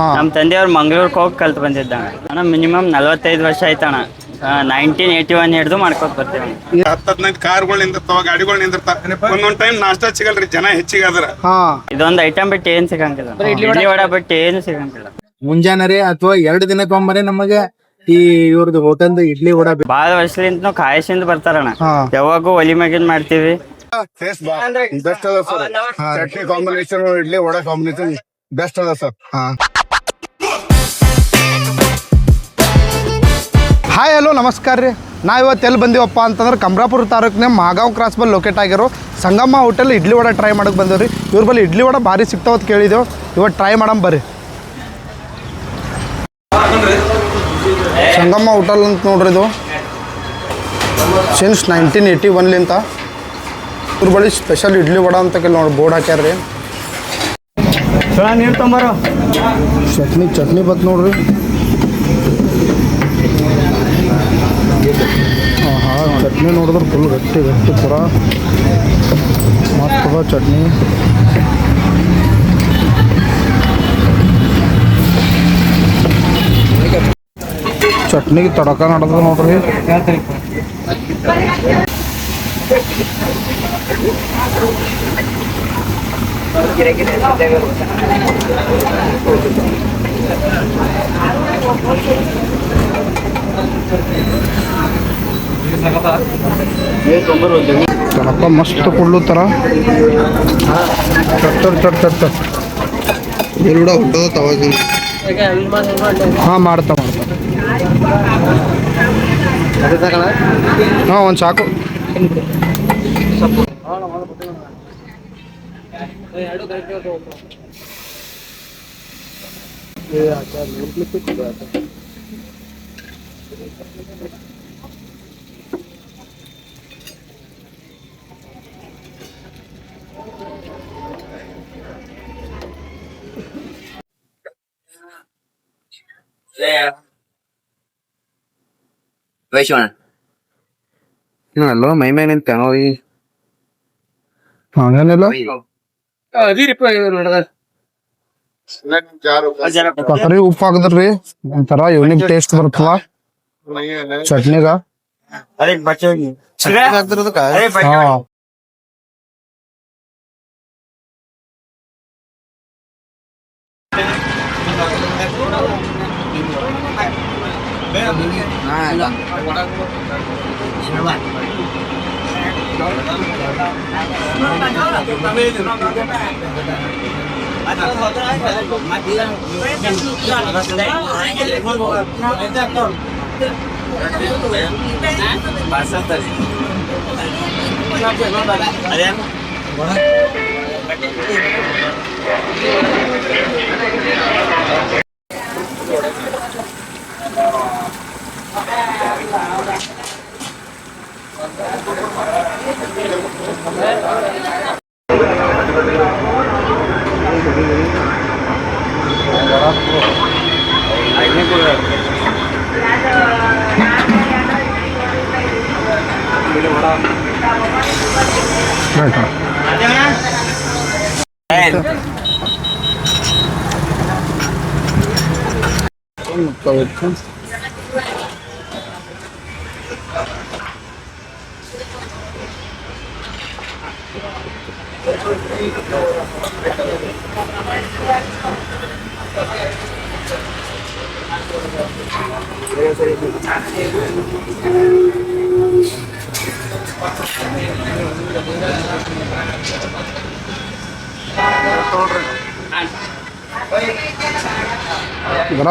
ನಮ್ಮ ತಂದೆಯವ್ರು ಮಂಗಳೂರಿಗೆ ಹೋಗಿ ಕಲ್ತು ಬಂದಿದ್ದ ಅಣ್ಣ. ಮಿನಿಮಮ್ 45 ವರ್ಷ ಆಯ್ತಣ್ಣ. 1981 ಹಿಡಿದು ಮಾಡ್ಕೊತ ಬರ್ತೀವಿ. 10-15 ಕಾರ್ಗಳು ನಿಂದಿರ್ತಾವ, ಗಾಡಿಗಳು ನಿಂದಿರ್ತಾವ. ಒಂದೊಂದ್ ಟೈಮ್ ನಾಷ್ಟಾ ಸಿಗಲ್ರಿ, ಜನ ಹೆಚ್ಚಿಗೆ ಆದ್ರ. ಇದೊಂದು ಐಟಮ್ ಬಿಟ್ಟು ಏನ್ ಸಿಗಂಗಿಲ್ಲ. ಇಡ್ಲಿ ವಡ ಬಿಟ್ಟು ಏನು ಸಿಗಂಗಿಲ್ಲ. ಮುಂಜಾನೆ ಅಥವಾ 2 ದಿನಕ್ಕೊಮ್ಮೆ ನಮಗೆ ಈ ಇವ್ರದ್ದು ಹೋಟೆಲ್ ಇಡ್ಲಿ ವಡ ಬಾಳ ವರ್ಷದಿಂದ ಕಾಯಿಸಿಂದ ಬರ್ತಾರಣ್ಣ. ಯಾವಾಗೂ ಒಲಿ ಮ್ಯಾಗಿನ್ ಮಾಡ್ತೀವಿ. ಬೆಸ್ಟ್ ಅದ sir. Chutney combination, idli vada combination best ಅದ ಸರ್. ಹಾಯ್ ಹಲೋ ನಮಸ್ಕಾರ ರೀ. ನಾವು ಇವತ್ತು ಎಲ್ಲಿ ಬಂದೀವಪ್ಪ ಅಂತಂದ್ರೆ ಕಮ್ರಾಪುರ ತಾಲೂಕಿನ ಮಾಗಾವ್ ಕ್ರಾಸ್ ಬಲ್ಲಿ ಲೊಕೇಟ್ ಆಗಿರೋ ಸಂಗಮ್ಮ ಹೋಟೆಲ್ ಇಡ್ಲಿ ವಡ ಟ್ರೈ ಮಾಡಕ್ಕೆ ಬಂದೇವ್ರಿ. ಇವ್ರ ಬಲ್ಲಿ ಇಡ್ಲಿ ವಡ ಭಾರಿ ಸಿಗ್ತಾವತ್ ಕೇಳಿದೆವು. ಇವತ್ತು ಟ್ರೈ ಮಾಡಮ್ ಬರ್ರಿ. ಸಂಗಮ್ಮ ಹೋಟೆಲ್ ಅಂತ ನೋಡ್ರಿ, ಇದು ಸಿನ್ಸ್ 1981ಲಿಂತ ಇವ್ರ ಬಳಿ ಸ್ಪೆಷಲ್ ಇಡ್ಲಿ ವಡ ಅಂತ ನೋಡಿ ಬೋರ್ಡ್ ಹಾಕ್ಯಾರ್ರಿ. ನೀರು ತೊಂಬರೋ. ಚಟ್ನಿ ಬತ್ ನೋಡ್ರಿ. ಚಟ್ನಿ ನೋಡಿದ್ರೆ ಫುಲ್ ಗಟ್ಟಿ ಪೂರ ಮಸ್ತ್ ಚಟ್ನಿ. ಚಟ್ನಿಗೆ ತಡಕ ನಡೆದ ನೋಡ್ರಿ. ತಡಕ ಮಸ್ತ್ ಕೊಡ್ಲತ್ತಾರ. ಚಟ್ ಎಲ್ಲ ಹುಟ್ಟದ ತವಾಗ. ಮಾಡ್ತಾ ಒಂದು ಸಾಕು. Lo mấy men lên tao đi. ಹಂಗೇನಿಲ್ಲ. ಕೊತ್ತರಿ ಉಪ್ಪು ಹಾಕಿದ್ರಿ ಒಂಥರ ಯೂನಿಕ್ ಟೇಸ್ಟ್ ಬರ್ತದ ಚಟ್ನಿಗ.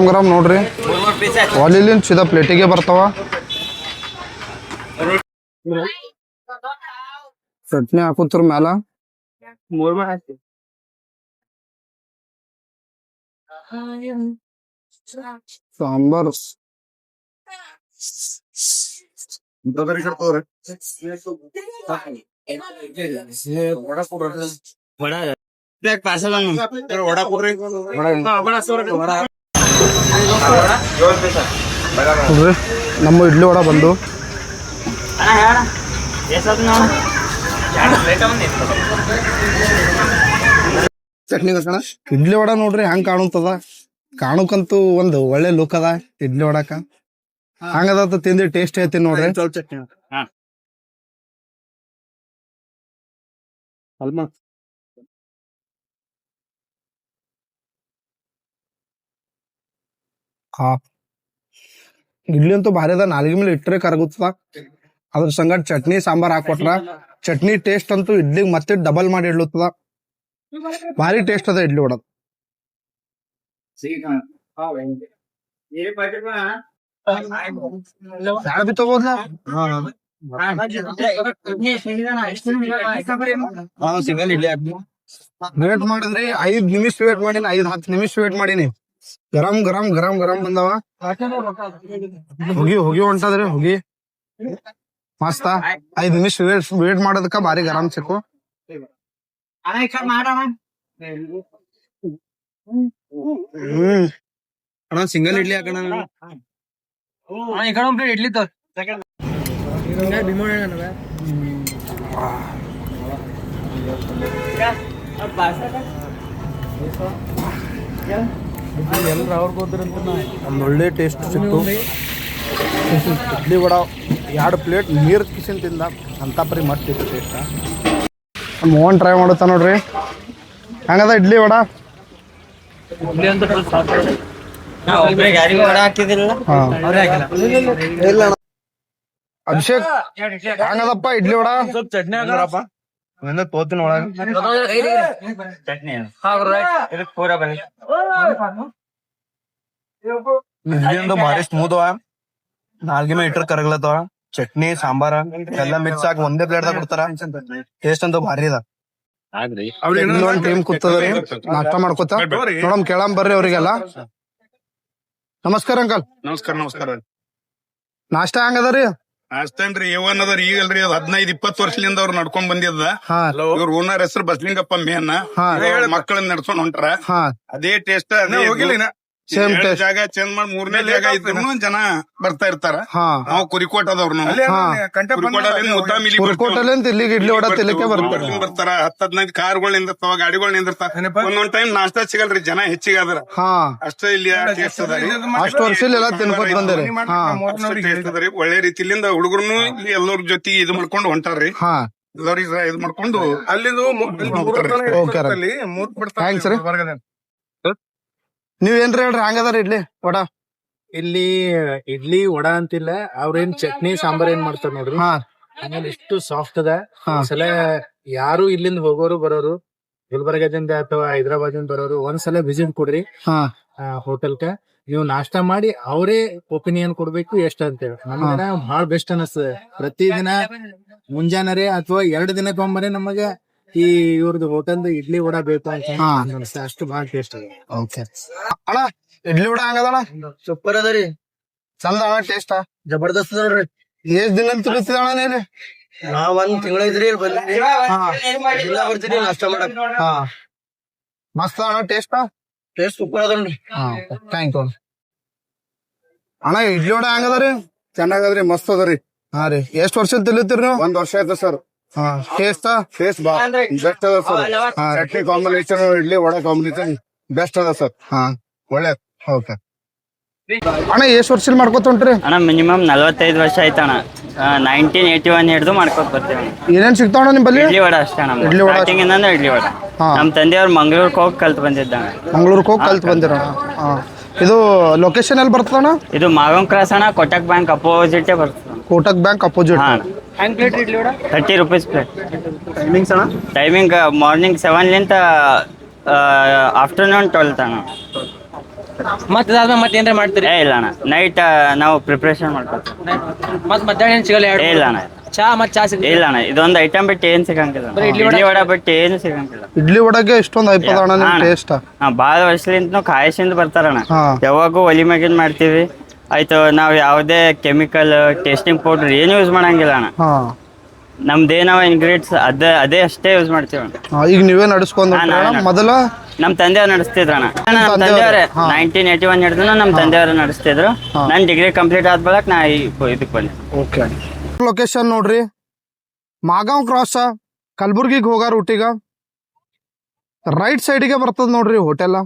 ಗರಂ ನೋಡ್ರಿ. ವಾಲಿಲಿನ್ ಸೀದಾ ಪ್ಲೇಟಿಗೆ ಬರ್ತಾವ. ಚಟ್ನಿ ಹಾಕುತ್ತರ ಮ್ಯಾಲ. ಸಾಂಬಾರ್ ನಮ್ಮ ಇಡ್ಲಿ ವಡ ಬಂದು ಚಟ್ನಿ ಇಡ್ಲಿ ವಡ ನೋಡ್ರಿ ಹೆಂಗ್ ಕಾಣುತ್ತದ. ಕಾಣಕ್ಕಂತೂ ಒಂದು ಒಳ್ಳೆ ಲುಕ್ ಅದ ಇಡ್ಲಿ ವಡಾಕ ಹಂಗದ ತಿಂದಿ ಟೇಸ್ಟ್ ಐತಿ ನೋಡ್ರಿ ಚಟ್ನಿ ಅಲ್ಮಾ ಹಾ ಇಡ್ಲಿ ಅಂತೂ ಭಾರಿ ಅದ ನಾಲ್ಗೆ ಮೇಲೆ ಇಟ್ಟರೆ ಕರಗುತ್ತದ ಅದ್ರ ಸಂಗಡ ಚಟ್ನಿ ಸಾಂಬಾರ್ ಹಾಕೊಟ್ರ ಚಟ್ನಿ ಟೇಸ್ಟ್ ಅಂತೂ ಇಡ್ಲಿಗೆ ಮತ್ತೆ ಡಬಲ್ ಮಾಡಿ ಇಡ್ಲತ್ತದ ಭಾರಿ ಟೇಸ್ಟ್ ಅದ ಇಡ್ಲಿ ವಡ ಬಿ ತಗೋದ್ಲ ಸಿಂಗಲ್ ಇಡ್ಲಿ ವೇಟ್ ಮಾಡಿದ್ರಿ 5 ನಿಮಿಷ ವೇಟ್ ಮಾಡೀನಿ 5-10 ನಿಮಿಷ ವೇಟ್ ಮಾಡೀನಿ ಗರಂ ಗರಂ ಗರಂ ಗರಂ ಬಂದವ ಹುಗಿ ಹುಗಿ ಹೊಂಟದ್ರಿ ಹುಗಿ ಮಸ್ತ 5 ನಿಮಿಷ ವೇಟ್ ಮಾಡೋದಕ್ಕ ಭಾರಿ ಗರಂ ಸಿಕ್ಕು ಅಣ್ಣ ಸಿಂಗಲ್ ಇಡ್ಲಿ ಹಾಕೋಣ ಇಡ್ಲಿ ಒಂದೊಳ್ಳೆ ಟೇಸ್ಟ್ ಸಿಕ್ತು ಇಡ್ಲಿ ವಡ 2 ಪ್ಲೇಟ್ ನೀರ್ ಕಿಶನ್ ತಿಂದ ಅಂತ ಪರಿ ಮಸ್ತಿತ್ತು ಟೇಸ್ಟ್ ಮೋಹನ್ ಟ್ರೈ ಮಾಡುತ್ತಾ ನೋಡ್ರಿ ಹಂಗದ ಇಡ್ಲಿ ವಡ ಅಭಿಷೇಕ್ ಹಂಗದಪ್ಪ ಇಡ್ಲಿ ವಡ ಸ್ವಲ್ಪ ಚಟ್ನಿ ಹಾಕಪ್ಪ ತೋತಿನ ಒಳಗ ಚಟ್ನಿ ಇಡ್ಲಿ ಭಾರಿ ಸ್ಮೂತ್ ಅವ ನಾಲ್ಗೆ ಮೇಲೆ ಇಟ್ರ ಕರಗ್ಲತ್ತವ ಚಟ್ನಿ ಸಾಂಬಾರ ಎಲ್ಲ ಮಿಕ್ಸ್ ಆಗಿ ಒಂದೇ ಪ್ಲೇಟ್ ದಾಗ ಕೊಡ್ತಾರ ಟೇಸ್ಟ್ ಅಂತೂ ಭಾರಿ ಅದ ಒಂದ್ ಟೈಮ್ ಕೂತದ್ರಿ ನಾಷ್ಟ ಮಾಡ್ಕೊತ ನೋಡಮ್ ಕೇಳಮ್ ಬರ್ರಿ ಅವ್ರಿಗೆಲ್ಲ ನಮಸ್ಕಾರ ಅಂಕಲ್ ನಮಸ್ಕಾರ ನಾಷ್ಟ ಹಂಗದರಿ ಅಷ್ಟೇನ್ರಿ ಇವನ್ ಅದ್ರ ಈಗಲ್ರಿ ಅದ್ 15-20 ವರ್ಷದಿಂದ ಅವ್ರು ನಡ್ಕೊಂಡ್ ಬಂದಿದ್ದ ಹಾ ಇವ್ರ ಓನರ್ ಹೆಸರು ಬಸ್ಲಿಂಗಪ್ಪ ಮೇನ್ನ ಮಕ್ಕಳನ್ನ ನಡ್ಸ್ಕೊಂಡ್ ಹೊಂಟಾರ ಹಾ ಅದೇ ಟೇಸ್ಟ್ ಹೋಗಿಲ್ಲ ಸೇಮ್ ಟೇಸ್ಟ್ ಜಾಗ ಚೇಂಜ್ ಮಾಡಿ 3ನೇ ಜಾಗ ಇದ್ರು ಜನ ಬರ್ತಾ ಇರ್ತಾರ ಹಾ ನಾವು ಕುರಿಕೋಟದವ್ರು ಕುರ್ಕೋಟಲ್ಲಿ ಅಂತ ಇಲ್ಲಿಗೆ ಇಡ್ಲಿ ವಡ ತಿನ್ನಕ್ಕೆ ಬರ್ತಾರೆ ಬರ್ತಾರ 10-15 ಕಾರ್ಗಳು ನಿಂದಿರ್ತಾವ ಗಾಡಿಗಳು ನಿಂದಿರ್ತಾವ ಒಂದೊಂದ್ ಟೈಮ್ ನಾಷ್ಟಾ ಸಿಗಲ್ರಿ ಜನ ಹೆಚ್ಚಿಗೆ ಆದ್ರ ಹಾ ಅಷ್ಟೇ ಇಲ್ಲಿ ಟೇಸ್ಟ್ ಅದ ರೀ. ಅಷ್ಟು ವರ್ಷದಲ್ಲಿ ಎಲ್ಲ ತಿನ್ಕೋತ ಬಂದಿರಿ ಹಾ ಅಷ್ಟೇ taste ಅದ ರೀ. ಒಳ್ಳೆ ರೀತಿಲಿಂದ ಹುಡುಗರ್ನು ಇಲ್ಲಿ ಎಲ್ಲರ ಜೊತೆಗೆ ಇದು ಮಾಡ್ಕೊಂಡು ಹೊಂಟಾರ್ರಿ ಹಾ ಎಲ್ಲರಿಗೆ ಇದು ಮಾಡ್ಕೊಂಡು ಅಲ್ಲಿಂದು ಥ್ಯಾಂಕ್ಸ್ ರೀ ನೀವೇನ್ರಿ ಹೇಳ್ರಿ ಹಂಗದಾರ ಇಡ್ಲಿ ವಡ ಇಲ್ಲಿ ಇಡ್ಲಿ ವಡ ಅಂತಿಲ್ಲ ಅವ್ರೇನ್ ಚಟ್ನಿ ಸಾಂಬಾರ್ ಏನ್ ಮಾಡ್ತಾರ ನೋಡ್ರಿ ಹಾ ಆಮೇಲೆ ಎಷ್ಟು ಸಾಫ್ಟ್ ಅದ ಒಂದ್ಸಲ ಯಾರು ಇಲ್ಲಿಂದ ಹೋಗೋರು ಬರೋರು ಗುಲ್ಬರ್ಗದಿಂದ ಅಥವಾ ಹೈದರಾಬಾದಿಂದ ಬರೋರು ಒಂದ್ಸಲ ವಿಸಿಟ್ ಕೊಡ್ರಿ ಹಾ ಹೋಟೆಲ್ಕ ನೀವು ನಾಷ್ಟಾ ಮಾಡಿ ಅವರೇ ಒಪಿನಿಯನ್ ಕೊಡ್ಬೇಕು ಎಷ್ಟ ಅಂತೇಳಿ ನಮ್ಗೆ ಬಹಳ ಬೆಸ್ಟ್ ಅನಸ್ತದ ಪ್ರತಿದಿನ ಮುಂಜಾನೆ ಅಥವಾ 2 ದಿನಕ್ಕೊಮ್ಮೆ ನಮಗ ಈ ಇವ್ರದ್ದು ಹೋಟೆಲ್ ಇಡ್ಲಿ ವಡ ಬೇಕು ಅಂತ ಅನ್ಸುತ್ತೆ ಅಷ್ಟು ಬಹಳ ಟೇಸ್ಟ್ ಅದ ಓಕೆ ಅಣ್ಣ ಇಡ್ಲಿ ವಡ ಹಂಗದಣ್ಣ ಸೂಪರ್ ಅದರಿ ಚಂದ ಅಣ್ಣ ಟೇಸ್ಟ್ ಜಬರ್ದಸ್ತ್ ನೋಡ್ರಿ ಎಷ್ಟ್ ದಿನ ತಿಳಿಸಿದ ಅಣ್ಣ ನೀನು ನಾವ್ 1 ತಿಂಗಳ ಇದ್ರಿ ಇಲ್ಲಿ ಬಂದಿಲ್ಲ ಬರ್ತೀರಿ ನಾಷ್ಟಾ ಮಾಡಕ್ ಹಾ ಮಸ್ತ್ ಅಣ್ಣ ಟೇಸ್ಟ್ ಸೂಪರ್ ಅದ ನೋಡ್ರಿ ಹಾ ಥ್ಯಾಂಕ್ ಯು ಅಣ್ಣ ಇಡ್ಲಿ ವಡ ಹಂಗದರಿ ಚೆನ್ನಾಗದ್ರಿ ಮಸ್ತ್ ಅದರಿ ಹಾ ರೀ ಎಷ್ಟ್ ವರ್ಷ ತಿಳಿತೀರಿ ನೀವು 1 ವರ್ಷ ಆಯ್ತು ಸರ್ ಹಾ ಟೇಸ್ಟ್ ಟೇಸ್ಟ್ ಬೆಸ್ಟ್ ಅದ sir chutney combination idli vada combination best ಅದ ಸರ್ ಹಾ ಒಳ್ಳೆ ಓಕೆ ಅಣ್ಣ ಎಷ್ಟ್ ವರ್ಷ ಮಾಡ್ಕೊತ ಹೊಂಟ್ರಿ ಅಣ್ಣ ಮಿನಿಮಮ್ 45 ವರ್ಷ ಆಯ್ತಣ್ಣ 1981 ಹಿಡಿದು ಮಾಡ್ಕೊತ ಬರ್ತೀವಿ ಏನೇನ್ ಸಿಗ್ತಾವಣ್ಣ ನಿಮ್ಮಲ್ಲಿ ಇಡ್ಲಿ ವಡ ಅಷ್ಟೇ ಅಣ್ಣ ಇಡ್ಲಿ ವಡ ಸ್ಟಾರ್ಟಿಂಗ್ ಇಂದ ಇಡ್ಲಿ ವಡ ಹಾ. ನಮ್ ತಂದೆಯವ್ರು ಮಂಗಳೂರಿಗೆ ಹೋಗಿ ಕಲ್ತ್ ಬಂದಿದ್ದಾನೆ ಮಂಗ್ಳೂರ್ಗೆ ಹೋಗಿ ಕಲ್ತ್ ಬಂದಿರ ಹಾ ಇದು ಲೊಕೇಶನ್ ಎಲ್ಲಿ ಬರ್ತದಣ್ಣ ಇದು ಮಾಗಂ ಕ್ರಾಸ್ ಅಣ್ಣ ಕೋಟಕ್ ಬ್ಯಾಂಕ್ ಅಪೋಸಿಟ್ ಬರ್ತದೆ ಕೋಟಕ್ ಬ್ಯಾಂಕ್ ಅಪೋಸಿಟ್ ಹಾ ಅಣ್ಣ 30 ರೂಪೀಸ್ ಪ್ಲೇಟ್ ಟೈಮಿಂಗ್ಸ್ ಅಣ್ಣ ಟೈಮಿಂಗ್ ಮಾರ್ನಿಂಗ್ 7 ಆಫ್ಟರ್ನೂನ್ 12 ಅಣ್ಣ ಮತ್ತೆ ಏನ್ರ ಮಾಡ್ತೀರಿ ಏ ಇಲ್ಲ ಅಣ್ಣ ನೈಟ್ ನಾವು ಪ್ರಿಪ್ರೇಷನ್ ಮಾಡ್ಕೊತೀವಿ ಮತ್ ಮಧ್ಯಾಹ್ನ ಏನ್ ಸಿಗಲ್ಲ ಏ ಇಲ್ಲ ಅಣ್ಣ ಚಾ ಸಿಗ ಇಲ್ಲ ಅಣ್ಣ ಇದೊಂದು ಐಟಮ್ ಬಿಟ್ಟು ಏನ್ ಸಿಗಂಗಿಲ್ಲ ಇಡ್ಲಿ ವಡ ಬಿಟ್ಟು ಏನು ಸಿಗಂಗಿಲ್ಲ ಇಡ್ಲಿ ವಡಗೆ ಇಷ್ಟೊಂದು ಐಪದ ಅಣ್ಣ ನಿಮ್ ಟೇಸ್ಟ್ ಭಾಳ ವರ್ಷಲಿಂದ ಕಾಯಿಸಿಂದ ಬರ್ತಾರಣ್ಣ ಹಾ. ಯಾವಾಗೂ ಒಲಿ ಮ್ಯಾಗಿನ್ ಮಾಡ್ತೀವಿ ಆಯ್ತು ನಾವು ಯಾವುದೇ ಕೆಮಿಕಲ್ ಟೇಸ್ಟಿಂಗ್ ಪೌಡರ್ ಏನು ಯೂಸ್ ಮಾಡಂಗಿಲ್ಲ ಅಣ್ಣ ಹಾ ನಮ್ದೇನವ ಇಂಗ್ರೀಡಿಯಂಟ್ಸ್ ಅದೇ ಅಷ್ಟೇ ಯೂಸ್ ಮಾಡ್ತೀವಿ ಅಣ್ಣ ಈಗ ನೀವೇ ನಡ್ಸ್ಕೊಂಡ್ ಮೊದಲ ನಮ್ ತಂದೆಯವ್ರು ನಡೆಸ್ತಿದ್ರಣ್ಣ ನಮ್ಮ ತಂದೆಯವರೇ 1981 ಹಿಡಿದು ನಮ್ಮ ತಂದೆಯವರು ನಡೆಸ್ತಿದ್ರು ನನ್ ಡಿಗ್ರಿ ಕಂಪ್ಲೀಟ್ ಆದ ಬಳಕ ನಾ ಇದಕ್ಕೆ ಬಂದೆ ಓಕೆ ಲೊಕೇಶನ್ ನೋಡ್ರಿ ಮಾಗಾಂವ್ ಕ್ರಾಸ್ ಕಲಬುರ್ಗಿಗೆ ಹೋಗೋ ರೂಟಿಗ ರೈಟ್ ಸೈಡಿಗೆ ಬರ್ತದ ನೋಡ್ರಿ ಹೋಟೆಲ್